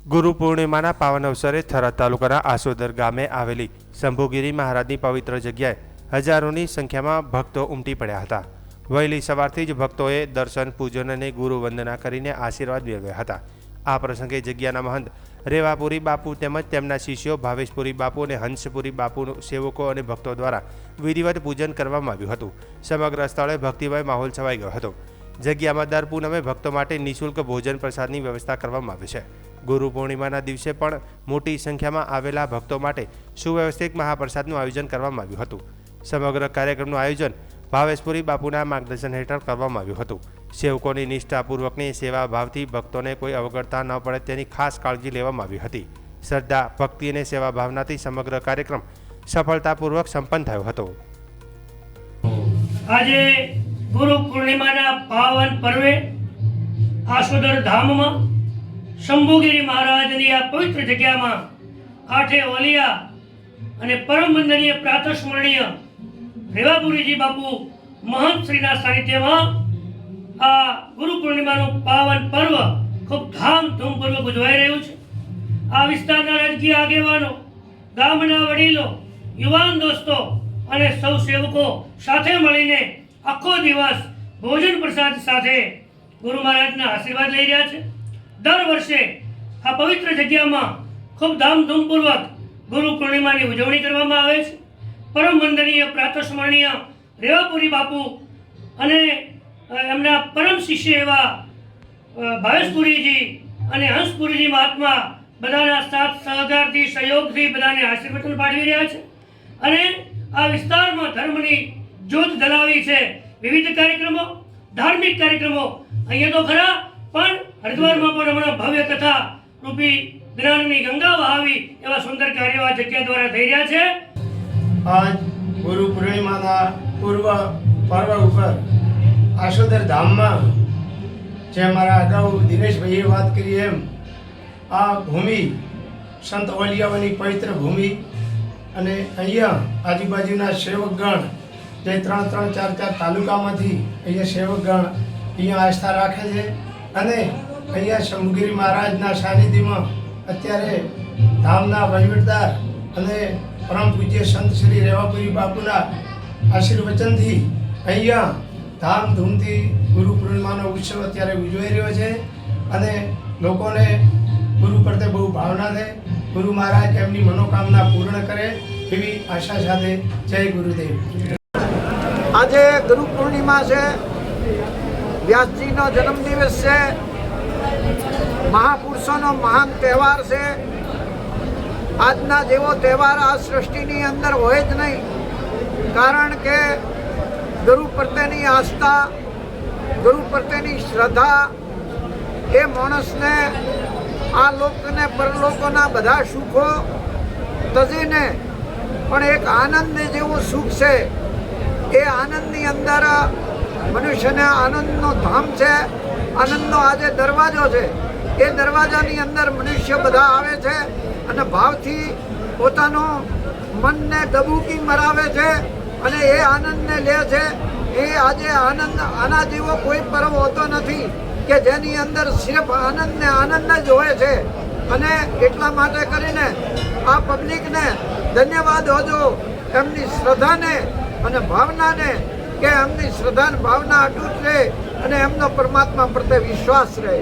ગુરુ પૂર્ણિમાના પાવન અવસરે થરાદ તાલુકાના આસોદર ગામે આવેલી શંભુગીરી મહારાજની પવિત્ર જગ્યાએ હજારોની સંખ્યામાં ભક્તો ઉમટી પડ્યા હતા. વહેલી સવારથી જ ભક્તોએ દર્શન, પૂજન અને ગુરુ વંદના કરીને આશીર્વાદ મેળવ્યા હતા. આ પ્રસંગે જગ્યાના મહંત રેવાપુરી બાપુ તેમજ તેમના શિષ્યો ભાવેશપુરી બાપુ અને હંસપુરી બાપુ સેવકો અને ભક્તો દ્વારા વિધિવત પૂજન કરવામાં આવ્યું હતું. સમગ્ર સ્થળે ભક્તિમય માહોલ છવાઈ ગયો હતો. જગ્યામાં દર પૂનમે ભક્તો માટે નિઃશુલ્ક ભોજન પ્રસાદની વ્યવસ્થા કરવામાં આવી છે. ગુરુ પૂર્ણિમાના દિવસે પણ મોટી સંખ્યામાં આવેલા ભક્તો માટે સુવ્યવસ્થિત મહાપ્રસાદનું આયોજન કરવામાં આવ્યું હતું. સમગ્ર કાર્યક્રમનું આયોજન ભાવેશપુરી બાપુના માર્ગદર્શન હેઠળ કરવામાં આવ્યું હતું. સેવકોની નિષ્ઠાપૂર્વકની સેવા ભાવથી ભક્તોને કોઈ અવગણતા ન પડે તેની ખાસ કાળજી લેવામાં આવી હતી. શ્રદ્ધા, ભક્તિ અને સેવા ભાવનાથી સમગ્ર કાર્યક્રમ સફળતાપૂર્વક સંપન્ન થયો હતો. આજે ગુરુ પૂર્ણિમાના પાવન પર્વે આસોદર ધામમાં શંભુગીરી મહારાજની આ પવિત્ર જગ્યામાં આઠે ઓલિયા અને પરમ વંદનીય પ્રાતસ્મરણીય રેવાપુરીજી બાપુ મહંત શ્રીના સાનિધ્યમાં આ ગુરુ પૂર્ણિમાનું પાવન પર્વ ખૂબ ધામધૂમપૂર્વક ઉજવાઈ રહ્યું છે. આ વિસ્તારના રાજકીય આગેવાનો, ગામના વડીલો, યુવાન દોસ્તો અને સૌ સેવકો સાથે મળીને આખો દિવસ ભોજન પ્રસાદ સાથે ગુરુ મહારાજના આશીર્વાદ લઈ રહ્યા છે. દર વર્ષે આ પવિત્ર જગ્યામાં ખૂબ ધામધૂમપૂર્વક ગુરુ પૂર્ણિમાની ઉજવણી કરવામાં આવે છે. પરમ વંદનીય પ્રાતસ્મરણીય રેવાપુરી બાપુ અને એમના પરમ શિષ્ય એવા ભાવેશપુરીજી અને હંસપુરીજી મહાત્મા બધાના સાથ સહકારથી, સહયોગથી બધાને આશીર્વાદ પાઠવી રહ્યા છે. અને આ વિસ્તારમાં ધર્મની જ્યોત જલાવી છે. વિવિધ કાર્યક્રમો, ધાર્મિક કાર્યક્રમો અહીંયા તો ખરા, પણ હરિદ્વારમાં પણ હમણાં ભવ્ય કથા રૂપી જ્ઞાનની ગંગા વહાવી એવા સુંદર કાર્યો આ જગ્યા દ્વારા થઈ રહ્યા છે. આજ ગુરુ પૂર્ણિમાના પૂર્વ પર્વ ઉપર આસોદર ધામમાં જે અમારા અગાઉ દિનેશભાઈએ વાત કરી એમ આ ભૂમિ સંત ઓલિયાઓની પવિત્ર ભૂમિ અને અહીંયા આજુબાજુના સેવકગણ જે 3-3, 4-4 તાલુકામાંથી અહીંયા સેવકગણ અહીંયા આસ્થા રાખે છે. અને અહીંયા શંભુગીરી મહારાજના સાનિધ્યમાં અત્યારે ધામના વહીવટદાર અને પરમ પૂજ્ય સંત શ્રી રેવાપુરી બાપુના આશીર્વચનથી અહીંયા ધામધૂમથી ગુરુ પૂર્ણિમાનો ઉત્સવ અત્યારે ઉજવાઈ રહ્યો છે. અને લોકોને ગુરુ પ્રત્યે બહુ ભાવના છે. ગુરુ મહારાજ એમની મનોકામના પૂર્ણ કરે એવી આશા સાથે જય ગુરુદેવ. આજે ગુરુ પૂર્ણિમા છે, વ્યાસજીનો જન્મદિવસ છે, મહાપુરુષોનો મહાન તહેવાર છે. આજના જેવો તહેવાર આ સૃષ્ટિની અંદર હોય જ નહીં. કારણ કે ગુરુ પ્રત્યેની આસ્થા, ગુરુ પ્રત્યેની શ્રદ્ધા એ માણસને આ લોકને પરલોકોના બધા સુખો તજીને પણ એક આનંદ જેવું સુખ છે. એ આનંદની અંદર મનુષ્યને આનંદનો ધામ છે, આનંદનો આજે દરવાજો છે. એ દરવાજાની અંદર મનુષ્ય બધા આવે છે અને ભાવથી પોતાનો મનને ડબુકી મરાવે છે અને એ આનંદને લે છે. એ આજે આનંદ, આના જેવો કોઈ પર્વ હોતો નથી કે જેની અંદર સિર્ફ આનંદ ને આનંદ જ હોય છે. અને એટલા માટે કરીને આ પબ્લિકને ધન્યવાદ હોજો, એમની શ્રદ્ધાને અને ભાવનાને, કે એમની શ્રદ્ધા ભાવના અટૂટ રહે અને એમનો પરમાત્મા પ્રત્યે વિશ્વાસ રહે.